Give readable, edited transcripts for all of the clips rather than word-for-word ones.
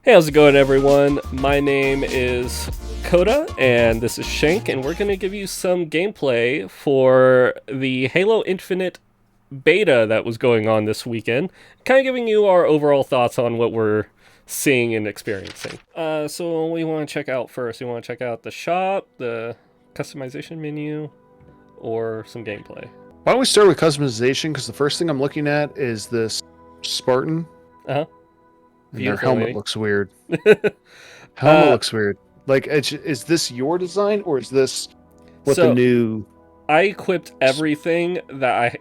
Hey, how's it going, everyone? My name is Coda, and this is Shank, and we're going to give you some gameplay for the Halo Infinite beta that was going on this weekend, kind of giving you our overall thoughts on what we're seeing and experiencing. So what do you want to check out first? You want to check out the shop, the customization menu, or some gameplay? Why don't we start with customization? Because the first thing I'm looking at is this Spartan. Uh-huh. And their Beautiful helmet lady. looks weird. Uh, Helmet looks weird. Like, is this your design or is this what the So new? I equipped everything that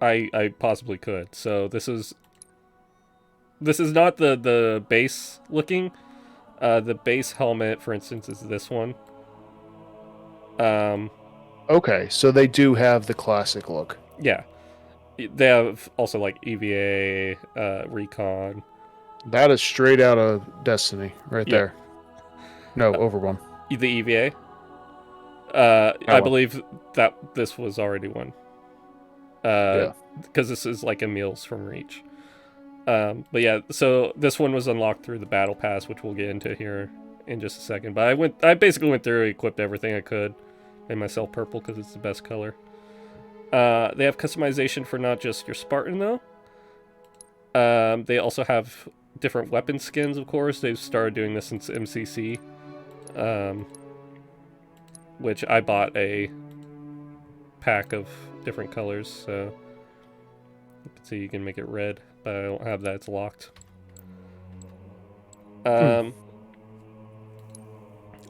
I possibly could. So this is not the base looking. The base helmet, for instance, is this one. Okay, so they do have the classic look. Yeah, they have also like EVA, recon. That is straight out of Destiny, right Yeah, there. No, Overwhelm. the EVA. That I one. believe that this was already one. Yeah. Because this is like a meals from Reach. But yeah, so this one was unlocked through the battle pass, which we'll get into here in just a second. But I basically went through, equipped everything I could, made myself purple because it's the best color. They have customization for not just your Spartan though. They also have different weapon skins, of course. They've started doing this since MCC, which I bought a pack of different colors, so you can see you can make it red, but I don't have that, it's locked.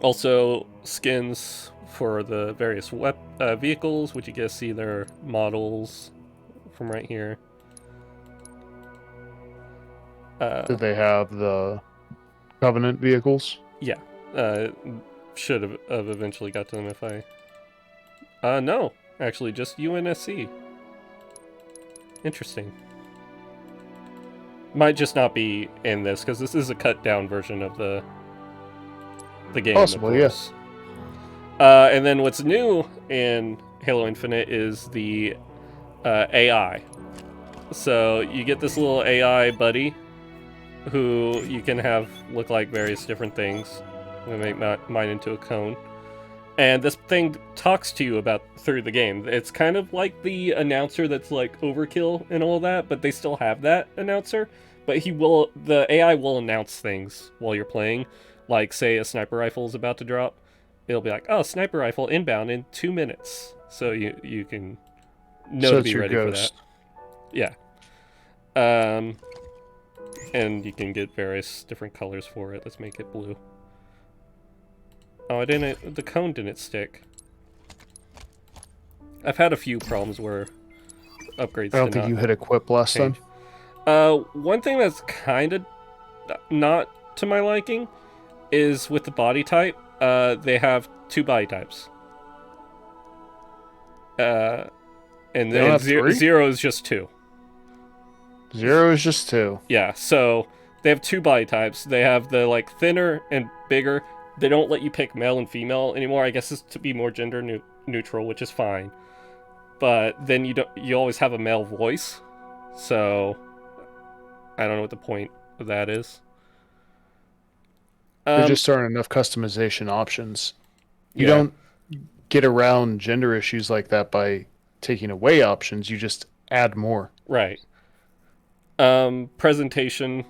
Also, skins for the various vehicles, which you get to see their models from right here. Do they have the Covenant vehicles? Yeah, should have eventually got to them if I. No, actually, just UNSC. Interesting. Might just not be in this because this is a cut down version of the game. Possibly, yes. And then what's new in Halo Infinite is the AI. So you get this little AI buddy who you can have look like various different things. I'm gonna make mine into a cone. And this thing talks to you about through the game. It's kind of like the announcer that's like Overkill and all that, but they still have that announcer. But the AI will announce things while you're playing. Like, say a sniper rifle is about to drop. It'll be like, oh, sniper rifle inbound in 2 minutes. So you can know So to it's be your ready ghost. for that. Yeah. And you can get various different colors for it. Let's make it blue. Oh, the cone didn't stick. I've had a few problems where upgrades I don't think you hit equip last time. One thing that's kind of not to my liking is with the body type. They have 2 body types. And then zero is just 2. 0 is just 2. Yeah, so they have 2 body types. They have the like thinner and bigger. They don't let you pick male and female anymore. I guess it's to be more gender neutral, which is fine. But then you always have a male voice. So I don't know what the point of that is. There just aren't enough customization options. You Yeah. don't get around gender issues like that by taking away options. You just add more. Right. Presentation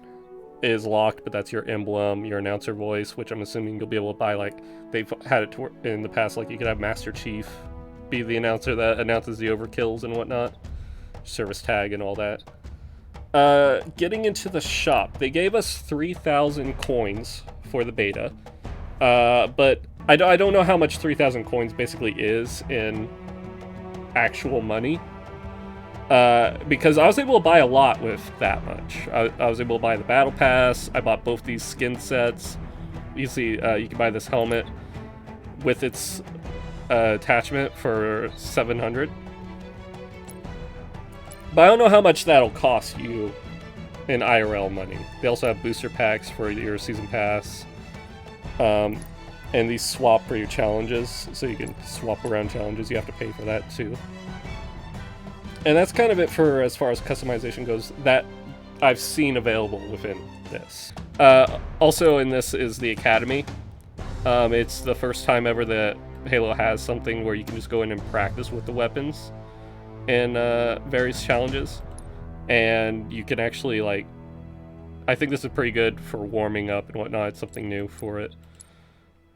is locked, but that's your emblem, your announcer voice, which I'm assuming you'll be able to buy. Like, they've had it in the past, like you could have Master Chief be the announcer that announces the overkills and whatnot, service tag and all that. Getting into the shop, they gave us 3,000 coins for the beta, but I don't know how much 3,000 coins basically is in actual money. Because I was able to buy a lot with that much. I was able to buy the battle pass. I bought both these skin sets. You see, you can buy this helmet with its attachment for 700. But I don't know how much that'll cost you in IRL money. They also have booster packs for your season pass. And these swap for your challenges, so you can swap around challenges. You have to pay for that too. And that's kind of it for as far as customization goes that I've seen available within this. Also in this is the Academy. It's the first time ever that Halo has something where you can just go in and practice with the weapons in various challenges. And you can actually, like, I think this is pretty good for warming up and whatnot. It's something new for it.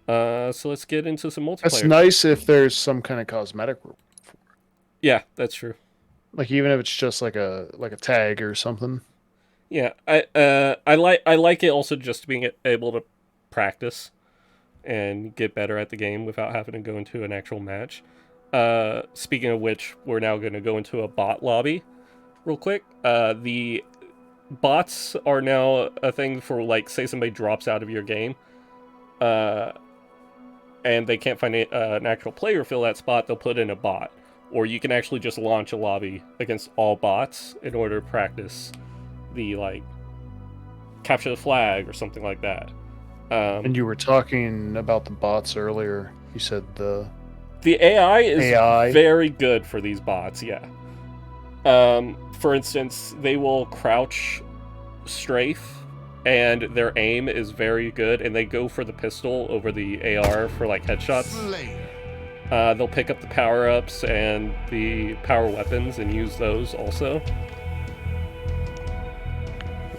So let's get into some multiplayer. That's nice if there's some kind of cosmetic. Yeah, that's true. Like even if it's just like a tag or something. Yeah, I like it also just being able to practice and get better at the game without having to go into an actual match. Speaking of which, we're now going to go into a bot lobby real quick. The bots are now a thing for, like, say somebody drops out of your game, and they can't find an actual player to fill that spot, they'll put in a bot. Or you can actually just launch a lobby against all bots in order to practice the, like, capture the flag or something like that. And you were talking about the bots earlier. You said the AI is very good for these bots, yeah. For instance, they will crouch strafe, and their aim is very good, and they go for the pistol over the AR for, like, headshots. They'll pick up the power-ups and the power weapons and use those also.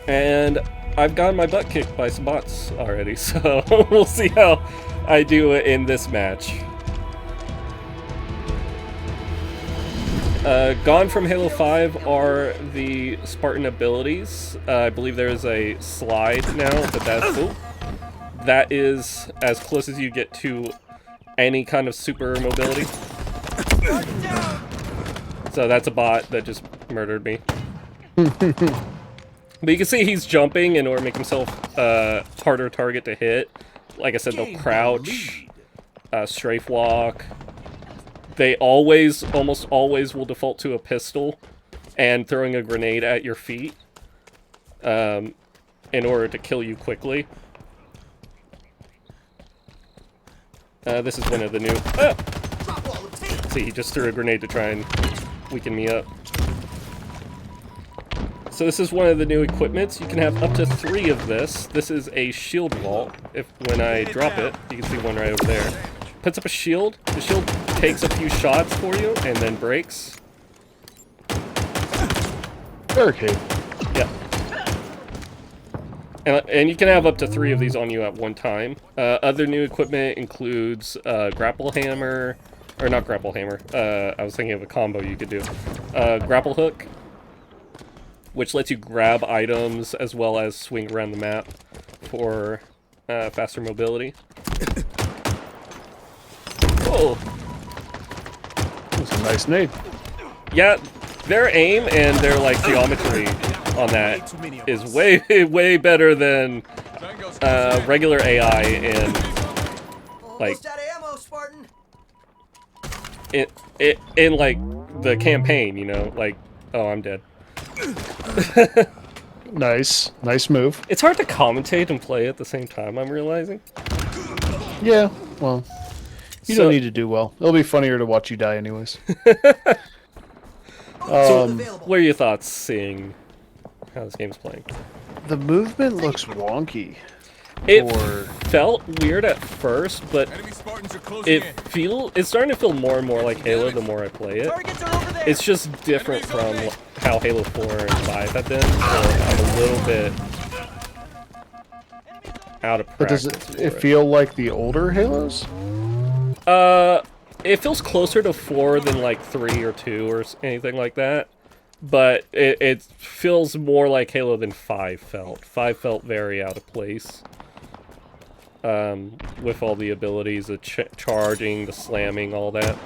And I've gotten my butt kicked by some bots already, so we'll see how I do in this match. Gone from Halo 5 are the Spartan Abilities. I believe there is a slide now, but that is as close as you get to any kind of super mobility. So that's a bot that just murdered me. But you can see he's jumping in order to make himself harder target to hit. Like I said, they'll crouch, strafe walk. They almost always will default to a pistol and throwing a grenade at your feet in order to kill you quickly. This is one of the new... See, he just threw a grenade to try and weaken me up. So this is one of the new equipments. You can have up to 3 of this. This is a shield vault. When I drop it, you can see one right over there. Puts up a shield. The shield takes a few shots for you and then breaks. Barricade. Yeah. And you can have up to 3 of these on you at one time. Other new equipment includes Grapple Hammer, or not Grapple Hammer. I was thinking of a combo you could do. Grapple Hook, which lets you grab items as well as swing around the map for faster mobility. Whoa! That's a nice nade. Yeah, their aim and their, like, geometry on that is way better than regular AI in, like, in like the campaign, you know, like, oh, I'm dead. Nice move. It's hard to commentate and play at the same time, I'm realizing. Yeah, well, you don't need to do well. It'll be funnier to watch you die anyways. So, what are your thoughts seeing how this game's playing? The movement looks wonky. It felt weird at first, but it's starting to feel more and more like Halo the more I play it. It's just different from how Halo 4 and 5 have been, so I'm a little bit out of practice. But does it feel like the older Halos? It feels closer to 4 than, like, 3 or 2 or anything like that. But it feels more like Halo than 5 felt. 5 felt very out of place. With all the abilities, the charging, the slamming, all that.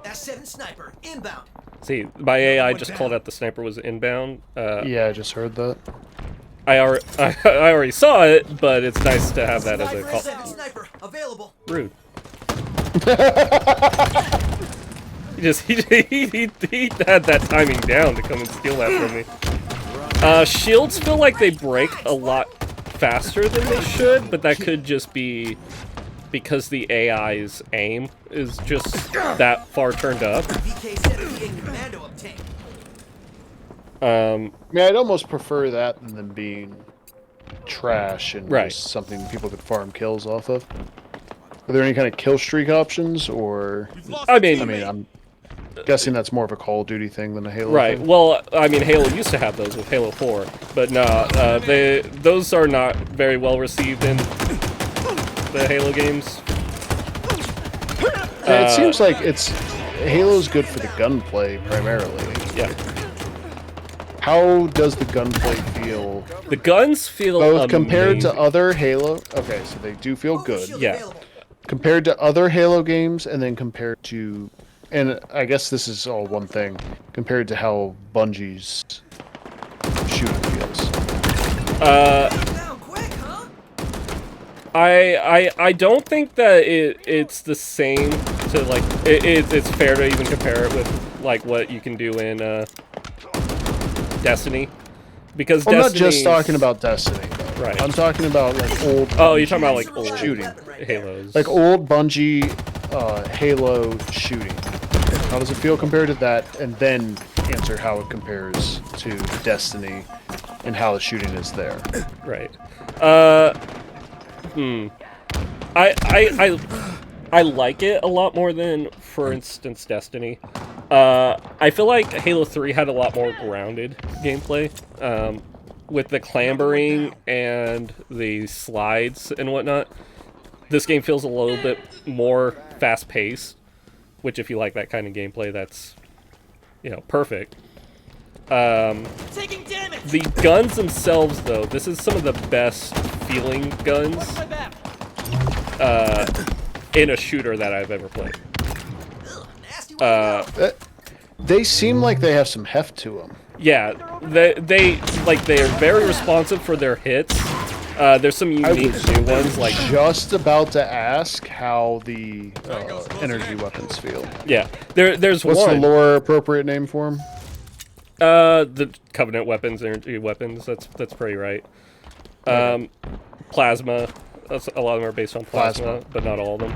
S7 sniper inbound. See, my AI just called out the sniper was inbound. Yeah, I just heard that. I already saw it, but it's nice to have that as a call. Sniper available. Rude. He had that timing down to come and steal that from me. Shields feel like they break a lot faster than they should, but that could just be because the AI's aim is just that far turned up. VK-78 commando obtained. I mean, I'd almost prefer that than them being trash and Right. just something people could farm kills off of. Are there any kind of kill streak options, or? I mean, I'm guessing that's more of a Call of Duty thing than a Halo right. thing. Well, I mean, Halo used to have those with Halo 4, but no, those are not very well received in the Halo games. Yeah, it seems like Halo's good for the gunplay primarily. Yeah. How does the gunplay feel? The guns feel Both compared amazing. to other Halo. Okay, so they do feel good. Shield Yeah. available. Compared to other Halo games, and then compared to, and I guess this is all one thing, compared to how Bungie's shooting feels. Down quick, huh? I don't think that it's the same to like it's fair to even compare it with like what you can do in Destiny, because I'm not just Destiny's- talking about Destiny, though. Right. I'm talking about like old. Oh, you're talking about Bungie like old shooting, Halos. like old Bungie Halo shooting. How does it feel compared to that? And then answer how it compares to Destiny and how the shooting is there. Right. I like it a lot more than, for instance, Destiny. I feel like Halo 3 had a lot more grounded gameplay. With the clambering and the slides and whatnot. This game feels a little bit more fast-paced, which if you like that kind of gameplay, that's, perfect. Taking damage. The guns themselves, though, this is some of the best feeling guns in a shooter that I've ever played. Ugh, nasty way to go. They seem like they have some heft to them. Yeah, they are very responsive for their hits. There's some unique new ones like Just about to ask how the energy weapons feel. yeah. There's What's one. the lore appropriate name for them? The Covenant weapons, energy weapons. That's pretty right. Plasma. A lot of them are based on plasma, but not all of them.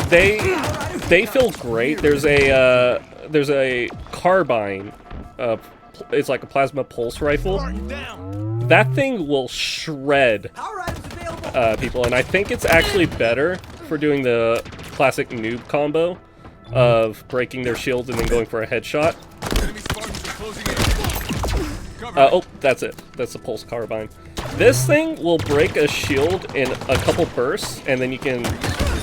They feel great. There's a carbine. It's like a plasma pulse rifle. That thing will shred Power items available. people, and I think it's actually better for doing the classic noob combo of breaking their shields and then going for a headshot. Enemy Spartans are closing in. Cover. Oh, that's it. That's the pulse carbine. This thing will break a shield in a couple bursts, and then you can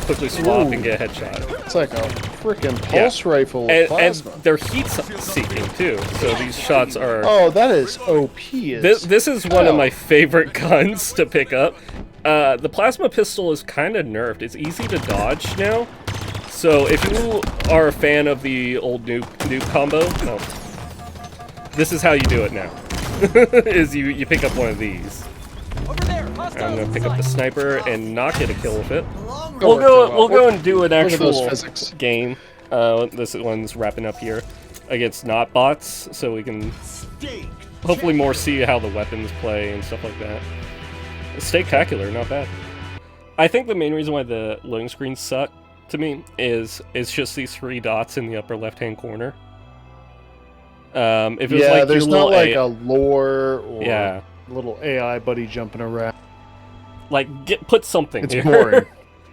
quickly swap and get a headshot. It's like a freaking pulse rifle And plasma. they're heat-seeking, too, so these shots are... Oh, that is OP. This is one of my favorite guns to pick up. The plasma pistol is kind of nerfed. It's easy to dodge now. So if you are a fan of the old noob combo, this is how you do it now. is you pick up one of these. Over there. I'm Hostiles gonna pick up the sniper and not get a kill with it. Long We'll Go go and do an Look at those actual physics. game. This one's wrapping up here against not bots, so we can hopefully more see how the weapons play and stuff like that. Spectacular, not bad. I think the main reason why the loading screens suck to me is it's just these 3 dots in the upper left-hand corner. If it was like there's your little not like a lore or yeah, little AI buddy jumping around. like put something. It's here. boring.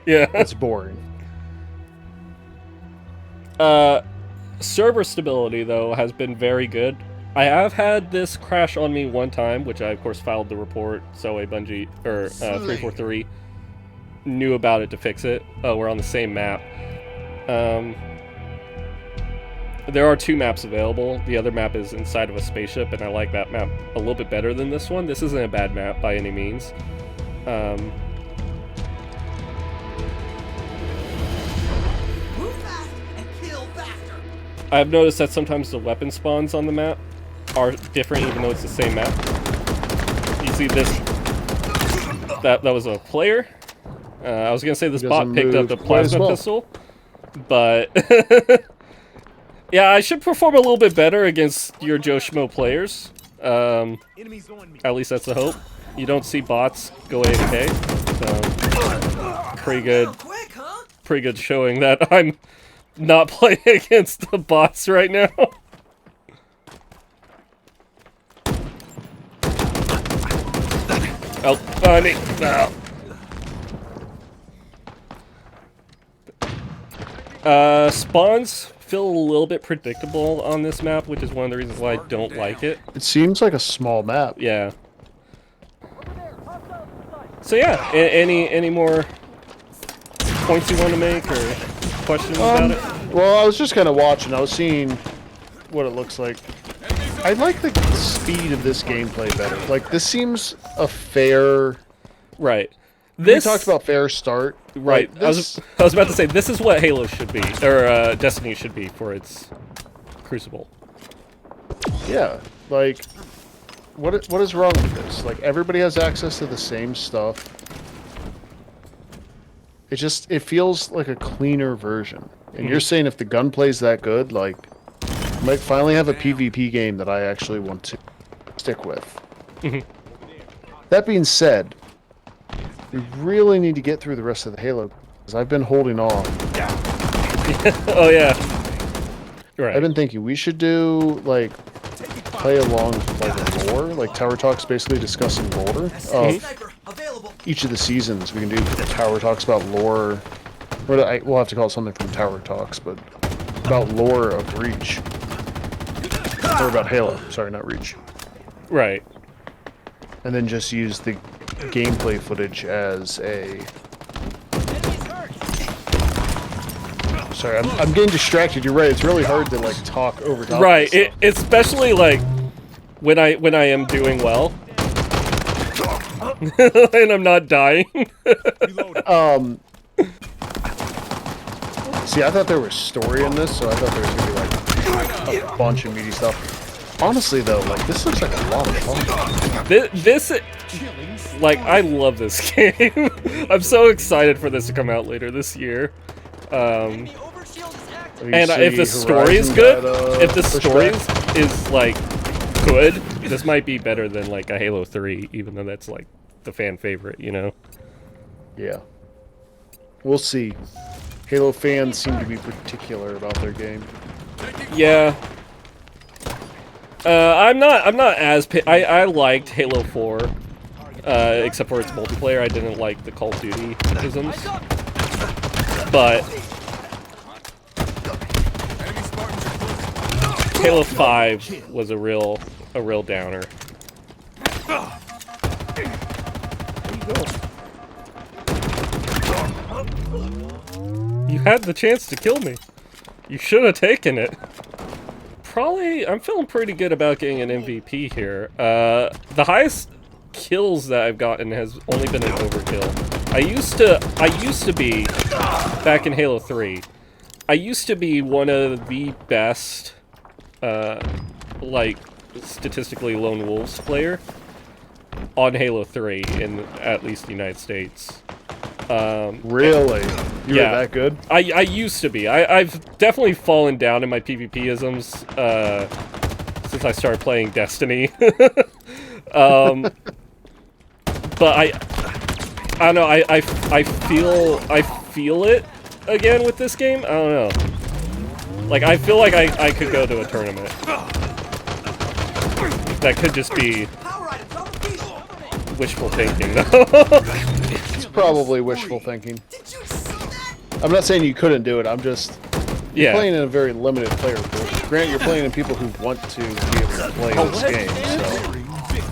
Yeah. It's boring. Server stability, though, has been very good. I have had this crash on me one time, which I, of course, filed the report, so a Bungie, or 343, knew about it to fix it. Oh, we're on the same map. There are 2 maps available. The other map is inside of a spaceship, and I like that map a little bit better than this one. This isn't a bad map by any means. Move fast and kill faster. I've noticed that sometimes the weapon spawns on the map are different, even though it's the same map. You see this? That was a player. I was gonna say this bot doesn't picked up move the quite as plasma well. pistol, but yeah, I should perform a little bit better against your Joe Schmo players. Enemies on me. At least that's the hope. You don't see bots go AFK, so pretty good. Quick, huh? Pretty good showing that I'm not playing against the bots right now. Oh, funny. No. Spawns feel a little bit predictable on this map, which is one of the reasons why I don't like it. It seems like a small map. Yeah. So yeah, any more points you want to make or questions about it? Well, I was just kind of watching. I was seeing what it looks like. I like the speed of this gameplay better. Like, this seems a fair... Right. We talked about fair start. Right. Like, this... I was about to say, this is what Halo should be, or Destiny should be for its Crucible. Yeah. Like, what is wrong with this? Like, everybody has access to the same stuff. It feels like a cleaner version. And you're saying if the gunplay's that good, like, I might finally have a PvP game that I actually want to stick with. That being said, we really need to get through the rest of the Halo, because I've been holding on. Oh yeah. Right. I've been thinking we should do, like, play along with, like, lore. Like, Tower Talks basically discussing lore of Sniper available. each of the seasons. We can do Tower Talks about lore. We'll have to call it something from Tower Talks, but about lore of Reach. Or about Halo. Sorry, not Reach. Right. And then just use the gameplay footage as a... Sorry, I'm getting distracted. You're right. It's really hard to, like, talk over top. Right. Especially like when I am doing well and I'm not dying. See, I thought there was story in this, so I thought there was gonna be like a bunch of meaty stuff. Honestly, though, like, this looks like a lot of fun. This like, I love this game. I'm so excited for this to come out later this year. Enemy overshield is active. And if the story is good, if the story is like good, this might be better than like a Halo 3, even though that's like the fan favorite, you know? Yeah. We'll see. Halo fans seem to be particular about their game. Yeah. I'm not as I liked Halo 4, except for its multiplayer. I didn't like the Call of Duty isms. But Enemy Spartans are close. Halo 5 was a real downer. You had the chance to kill me. You should have taken it. Probably, I'm feeling pretty good about getting an MVP here. The highest kills that I've gotten has only been an overkill. I used to be, back in Halo 3, I used to be one of the best, like, statistically lone wolves player on Halo 3 in at least the United States. Really? You yeah. were that good? I used to be. I've definitely fallen down in my PvP-isms, since I started playing Destiny. But I don't know, I feel it again with this game. I don't know. Like, I feel like I could go to a tournament. That could just be Power items on the field. wishful thinking, though. It's probably wishful thinking. Did you see that? I'm not saying you couldn't do it. I'm just... You're Yeah. playing in a very limited player pool. Grant, you're playing in people who want to be able to play this game, so...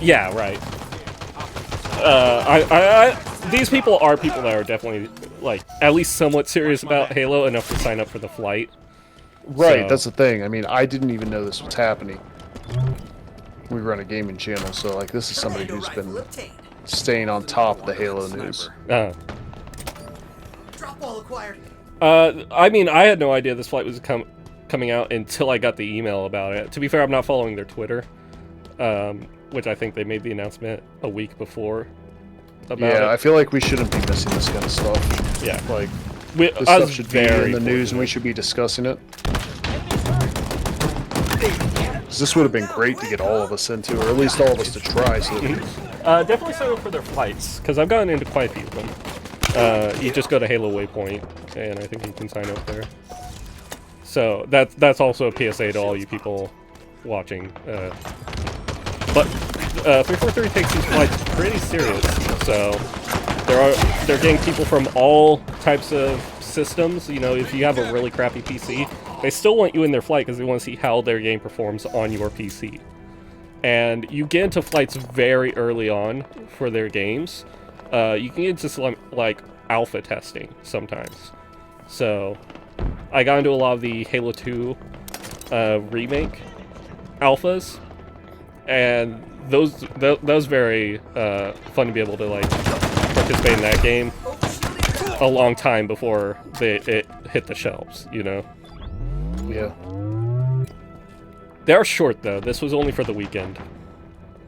Yeah, right. These people are people that are definitely, like, at least somewhat serious about Halo enough to sign up for the flight. Right, So- that's the thing. I mean, I didn't even know this was happening. We run a gaming channel, so, like, this is somebody who's been Obtained. staying on top of the Halo news. Drop wall acquired. I mean, I had no idea this flight was coming out until I got the email about it. To be fair, I'm not following their Twitter, which I think they made the announcement a week before about it. Yeah, I feel like we shouldn't be missing this kind of stuff. Yeah. Like, this this stuff should be in the news and we should be discussing it. 'Cause this would have been great to get all of us into, or at least all of us to try, so that Definitely sign up for their flights, because I've gotten into quite a few of them. You just go to Halo Waypoint, and I think you can sign up there. So that's also a PSA to all you people watching. But 343 takes these flights pretty serious. So they're getting people from all types of systems. You know, if you have a really crappy PC, they still want you in their flight because they want to see how their game performs on your PC. And you get into flights very early on for their games. You can get into some, like alpha testing sometimes. So I got into a lot of the Halo 2 remake alphas, and that was very fun to be able to like participate in that game a long time before it hit the shelves, you know. Yeah. They are short though. This was only for the weekend.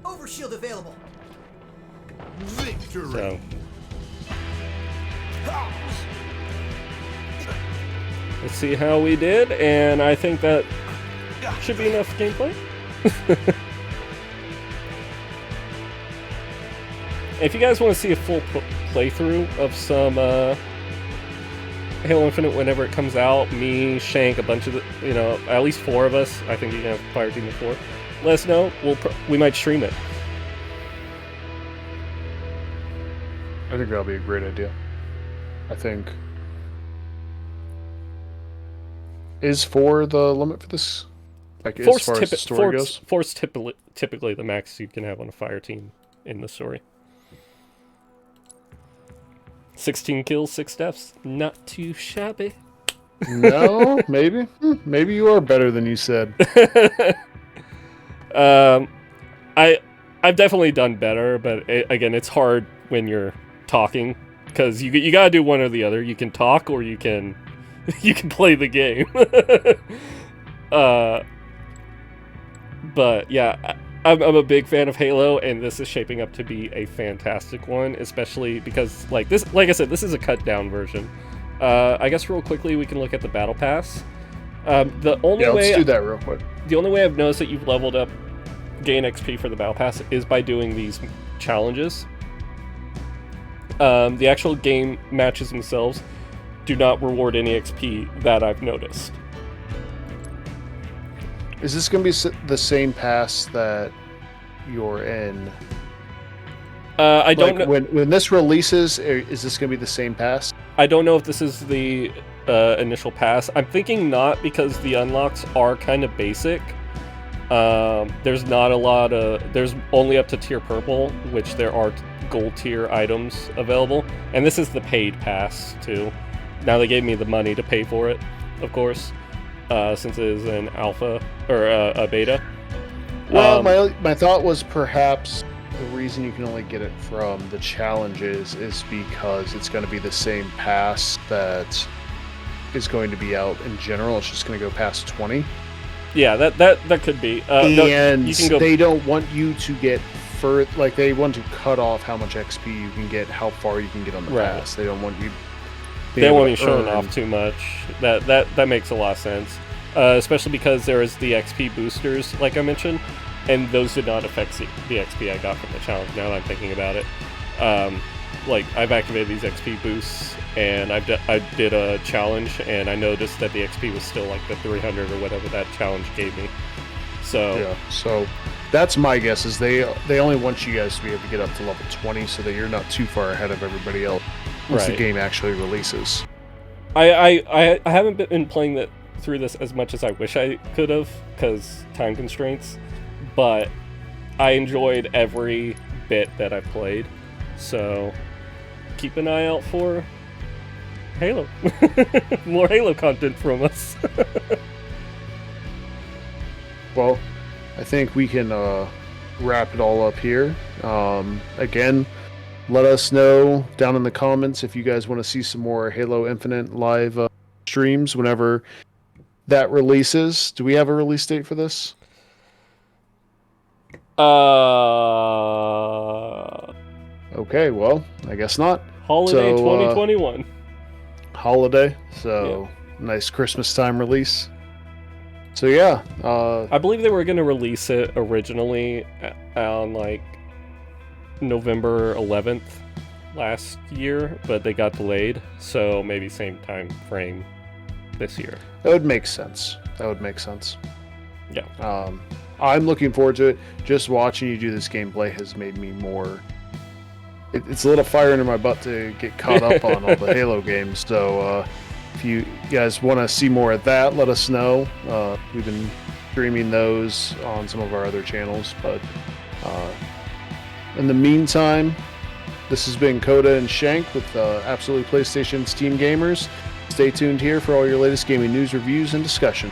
Overshield available. Victory. So let's see how we did, and I think that should be enough gameplay. If you guys want to see a full playthrough of some Halo Infinite whenever it comes out, me, Shank, a bunch of the, you know, at least 4 of us, I think you can have a fire team of 4. Let us know. We might stream it. I think that'll be a great idea. I think. Is 4 the limit for this? Like, as far as the story goes? 4's typically the max you can have on a fire team in the story. 16 kills, 6 deaths. Not too shabby. No, maybe. Maybe you are better than you said. I've definitely done better, but again, it's hard when you're talking because you gotta do one or the other. You can talk or you can play the game. But yeah, I'm a big fan of Halo, and this is shaping up to be a fantastic one, especially because like I said, this is a cut down version. I guess real quickly we can look at the battle pass. The only way let's do that real quick. The only way I've noticed that you've leveled up, gain XP for the battle pass is by doing these challenges. The actual game matches themselves do not reward any XP that I've noticed. Is this going to be the same pass that you're in? I don't know. When this releases, is this going to be the same pass? I don't know if this is the initial pass. I'm thinking not, because the unlocks are kind of basic. There's not a lot of... There's only up to tier purple, which there are gold tier items available. And this is the paid pass, too. Now they gave me the money to pay for it, of course, since it is an alpha, or a beta. Well, my thought was perhaps the reason you can only get it from the challenges is because it's going to be the same pass that is going to be out in general. It's just going to go past 20. Yeah, that could be. And no, you can go... they don't want you to get further. Like, they want to cut off how much XP you can get, how far you can get on the pass. They don't want you. They don't want you showing off too much. That makes a lot of sense. Especially because there is the XP boosters, like I mentioned, and those did not affect the XP I got from the challenge. Now that I'm thinking about it, like I've activated these XP boosts, and I did a challenge, and I noticed that the XP was still like the 300 or whatever that challenge gave me. So yeah, so that's my guess, is they only want you guys to be able to get up to level 20 so that you're not too far ahead of everybody else once the game actually releases. I haven't been playing that through this as much as I wish I could have, because time constraints, but I enjoyed every bit that I played, so keep an eye out for Halo. More Halo content from us. Well, I think we can wrap it all up here. Again, let us know down in the comments if you guys want to see some more Halo Infinite live streams whenever that releases. Do we have a release date for this? Okay, well, I guess not. Holiday 2021. Holiday, so yeah. Nice Christmas time release. So yeah. I believe they were going to release it originally on like November 11th last year, but they got delayed, so maybe same time frame this year. That would make sense. That would make sense. Yeah. I'm looking forward to it. Just watching you do this gameplay has made me more... It's a little fire under my butt to get caught up on all the Halo games, so if you guys want to see more of that, let us know. We've been streaming those on some of our other channels, but in the meantime, this has been Coda and Shank with Absolutely PlayStation's Team Gamers. Stay tuned here for all your latest gaming news, reviews, and discussion.